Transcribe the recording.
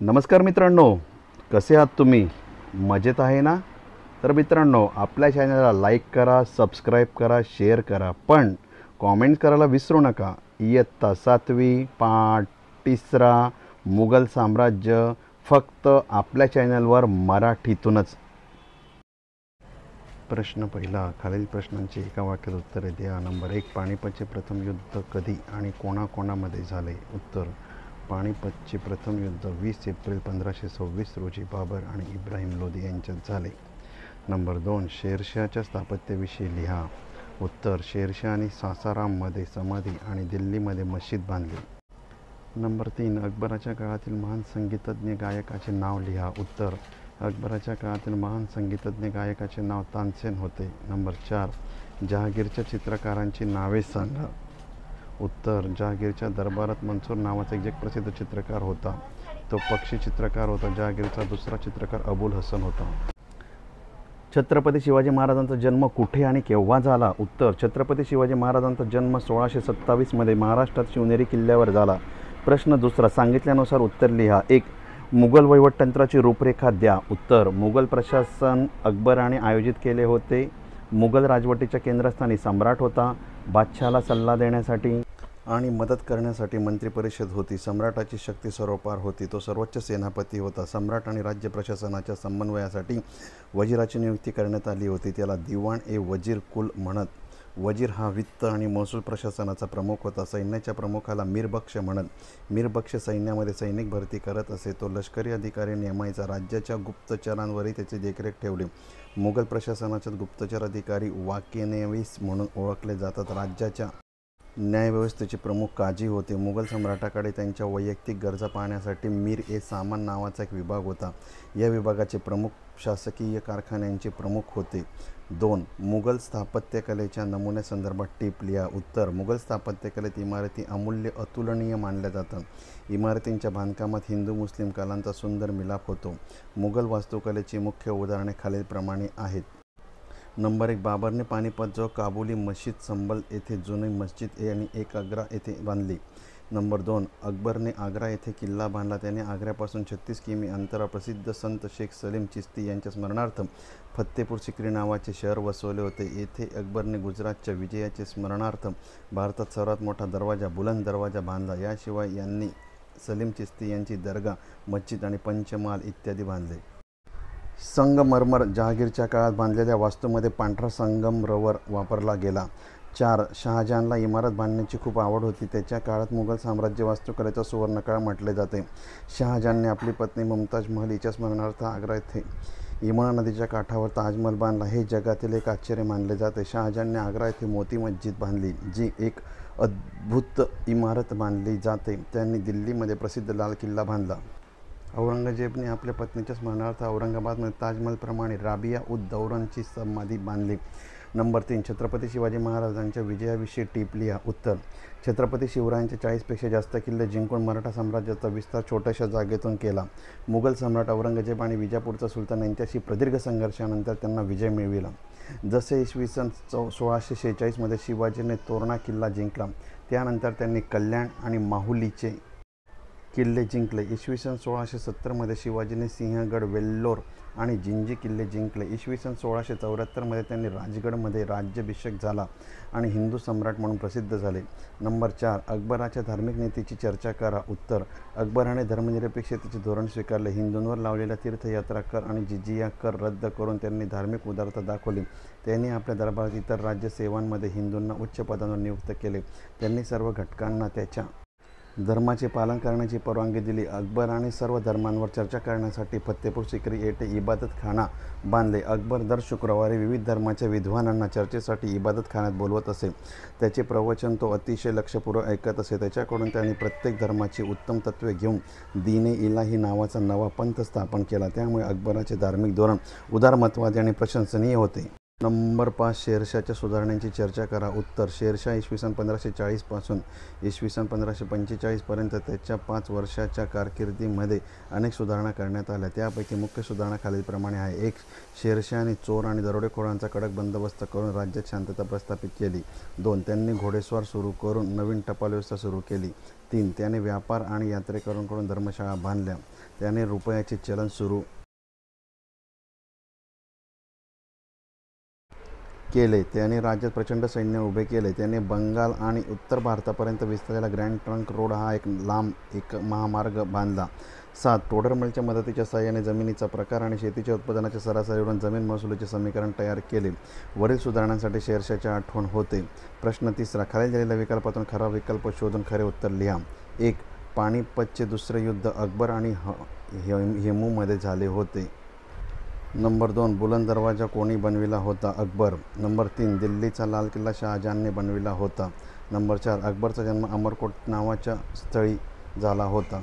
नमस्कार मित्रांनो, कसे आहात तुम्ही? मजेत आहे ना? तर मित्रांनो, आपल्या चॅनलला लाईक करा, सबस्क्राईब करा, शेअर करा, पण कॉमेंट करायला विसरू नका. इयत्ता 7वी पाठ 3 मुघल साम्राज्य फक्त आपल्या चॅनलवर मराठीतूनच. प्रश्न पहिला, खालील प्रश्नांची एका वाक्यात उत्तरे द्या. नंबर 1, पानिपतचे प्रथम युद्ध कधी आणि कोणाकोणामध्ये झाले? उत्तर, पानिपतचे प्रथम युद्ध 20 एप्रिल 1526 रोजी बाबर आणि इब्राहिम लोदी यांच्यात झाले. नंबर 2, शेरशाहच्या स्थापत्याविषयी लिहा. उत्तर, शेरशाहने सासाराममध्ये समाधी आणि दिल्लीमध्ये मशीद बांधली. नंबर 3, अकबराच्या काळातील महान संगीतज्ञ गायकाचे नाव लिहा. उत्तर, अकबराच्या काळातील महान संगीतज्ञ गायकाचे नाव तानसेन होते. नंबर 4, जहागीरच्या चित्रकारांची नावे सांगा. उत्तर, जहागीरच्या दरबारात मंसूर नावाचा एक जगप्रसिद्ध चित्रकार होता. तो पक्षी चित्रकार होता. जहागीरचा दुसरा चित्रकार अबुल हसन होता. छत्रपती शिवाजी महाराजांचा जन्म कुठे आणि केव्हा झाला? उत्तर, छत्रपती शिवाजी महाराजांचा जन्म 1627 महाराष्ट्रात शिवनेरी किल्ल्यावर झाला. प्रश्न दुसरा, सांगितल्यानुसार उत्तर लिहा. 1, मुघल वहिवटतंत्राची रूपरेखा द्या. उत्तर, मुघल प्रशासन अकबराने आयोजित केले होते. मुघल राजवटीच्या केंद्रस्थानी सम्राट होता. बादशहाला सल्ला देण्यासाठी आणि मदत करण्यासाठी मंत्रिपरिषद होती. सम्राटाची शक्ती सर्वपार होती. तो सर्वोच्च सेनापती होता. सम्राट आणि राज्य प्रशासनाच्या समन्वयासाठी वजीराची नियुक्ती करण्यात आली होती. त्याला दिवाण-ए-वजीर कुल म्हणत. वजीर हा वित्त आणि महसूल प्रशासनाचा प्रमुख होता. सैन्याच्या प्रमुखाला मीरबक्ष म्हणत. मीरबक्ष सैन्यामध्ये सैनिक भरती करत असे. तो लष्करी अधिकारी नेमायचा. राज्याच्या गुप्तचरांवरही त्याची देखरेख ठेवली. मुघल प्रशासनाच्या गुप्तचर अधिकारी वाकेनेविस म्हणून ओळखले जातात. राज्याच्या न्यायव्यवस्थेचे प्रमुख काजी होते. मुघल सम्राटाकडे त्यांच्या वैयक्तिक गरजा पाहण्यासाठी मीर-ए-सामान नावाचा एक विभाग होता. या विभागाचे प्रमुख शासकीय कारखान्यांचे प्रमुख होते. 2, मुघल स्थापत्यकलेच्या नमुन्यासंदर्भात टीप लिहा. उत्तर, मुघल स्थापत्यकलेत इमारती अमूल्य अतुलनीय मानल्या जातात. इमारतींच्या बांधकामात हिंदू-मुस्लिम कलांचा सुंदर मिलाप होतो. मुघल वास्तुकलेची मुख्य उदाहरणे खालीलप्रमाणे आहेत. नंबर 1, बाबरने पानिपतजवळ काबुली मशीद संबल येथे जुनी मस्जिद आणि एक आग्रा येथे बांधली. नंबर 2, अकबरने आग्रा येथे किल्ला बांधला. त्याने आग्र्यापासून 36 किमी अंतरावर प्रसिद्ध संत शेख सलीम चिश्ती यांच्या स्मरणार्थ फत्तेपूर सिक्री नावाचे शहर वसवले होते. येथे अकबरने गुजरातच्या विजयाचे स्मरणार्थ भारतात सर्वात मोठा दरवाजा बुलंद दरवाजा बांधला. याशिवाय यांनी सलीम चिश्ती यांची दर्गा, मस्जिद आणि पंचमहाल इत्यादी बांधले. संगमरमर, जहागीरच्या काळात बांधलेल्या वास्तूमध्ये पांढरा संगमरवर वापरला गेला. 4, शहाजहानला इमारत बांधण्याची खूप आवड होती. त्याच्या काळात मुघल साम्राज्य वास्तुकलेचा सुवर्णकाळ म्हटले जाते. शहाजहानने आपली पत्नी मुमताज महल हिच्या स्मरणार्थ आग्रा येथे यमुना नदीच्या काठावर ताजमहल बांधला. हे जगातील एक आश्चर्य मानले जाते. शहाजहानने आग्रा येथे मोती मस्जिद बांधली, जी एक अद्भुत इमारत मानली जाते. त्यांनी दिल्लीमध्ये प्रसिद्ध लाल किल्ला बांधला. औरंगजेबने आपल्या पत्नीच्या स्मरणार्थ औरंगाबादमध्ये ताजमहलप्रमाणे राबिया-उद-दौलाची समाधी बांधली. नंबर 3, छत्रपती शिवाजी महाराजांच्या विजयाविषयी टीप लिहा. उत्तर, छत्रपती शिवरायांचे 40पेक्षा जास्त किल्ले जिंकून मराठा साम्राज्याचा विस्तार छोट्याशा जागेतून केला. मुघल सम्राट औरंगजेब आणि विजापूरचा सुलतान यांच्याशी प्रदीर्घ संघर्षानंतर त्यांना विजय मिळविला. जसे इसवी सन 1646 शिवाजीने तोरणा किल्ला जिंकला, त्यानंतर त्यांनी कल्याण आणि माहुलीचे किल्ले जिंकले. इसवी सन 1670 शिवाजीने सिंहगड, वेल्लोर आणि जिंजी किल्ले जिंकले. इसवी सन 1674 त्यांनी राजगडमध्ये राज्याभिषेक झाला आणि हिंदू सम्राट म्हणून प्रसिद्ध झाले. नंबर 4, अकबराच्या धार्मिक नीतीची चर्चा करा. उत्तर, अकबराने धर्मनिरपेक्षतेचे धोरण स्वीकारले. हिंदूंवर लावलेल्या तीर्थयात्रा कर आणि जिजिया कर रद्द करून त्यांनी धार्मिक उदारता दाखवली. त्यांनी आपल्या दरबारात इतर राज्य सेवांमध्ये हिंदूंना उच्च पदांवर नियुक्त केले. त्यांनी सर्व घटकांना त्याच्या धर्माचे पालन करण्याची परवानगी दिली. अकबराने सर्व धर्मांवर चर्चा करण्यासाठी फत्तेपूर सिक्री येथे इबादतखाना बांधले. अकबर दर शुक्रवारी विविध धर्माच्या विद्वानांना चर्चेसाठी इबादतखान्यात बोलवत असे. त्याचे प्रवचन तो अतिशय लक्षपूर्वक ऐकत असे. त्याच्याकडून त्यांनी प्रत्येक धर्माची उत्तम तत्त्वे घेऊन दीन-ए-इलाही नावाचा नवा पंथ स्थापन केला. त्यामुळे अकबराचे धार्मिक धोरण उदारमतवादी आणि प्रशंसनीय होते. नंबर 5 शेरशाच्या सुधारणांची चर्चा करा. उत्तर शेरशाह इसवी सन 1540 पासून इसवी सन 1545 पर्यंत त्याच्या 5 वर्षाच्या कारकिर्दीमध्ये अनेक सुधारणा करण्यात आल्या. त्यापैकी मुख्य सुधारणा खालीलप्रमाणे आहे. 1. शेरशाहने चोर आणि दरोडेखोरांचा कडक बंदोबस्त करून राज्यात शांतता प्रस्थापित केली. 2. त्यांनी घोडेस्वार सुरू करून नवीन टपाल व्यवस्था सुरू केली. 3. त्याने व्यापार आणि यात्रेकरूंकडून धर्मशाळा बांधल्या. त्याने रुपयाचे चलन सुरू केले. त्याने राज्यात प्रचंड सैन्य उभे केले. त्याने बंगाल आणि उत्तर भारतापर्यंत विस्तारलेला ग्रँड ट्रंक रोड हा एक लांब महामार्ग बांधला. 7. टोडर मिलच्या मदतीच्या साहाय्याने जमिनीचा प्रकार आणि शेतीच्या उत्पादनाच्या सरासरीवरून जमीन महसुलीचे समीकरण तयार केले. वरील सुधारणांसाठी शेरशाहची आठवण होते. प्रश्न 3. खाली दिलेल्या विकल्पातून खरा विकल्प शोधून खरे उत्तर लिहा. 1. पानिपतचे दुसरे युद्ध अकबर आणि हेमूमध्ये झाले होते. नंबर 2. बुलंद दरवाजा कोणी बनविला होता? अकबर. नंबर 3. दिल्लीचा लाल किल्ला शहाजहानने बनविला होता. नंबर 4. अकबरचा जन्म अमरकोट नावाच्या स्थळी झाला होता.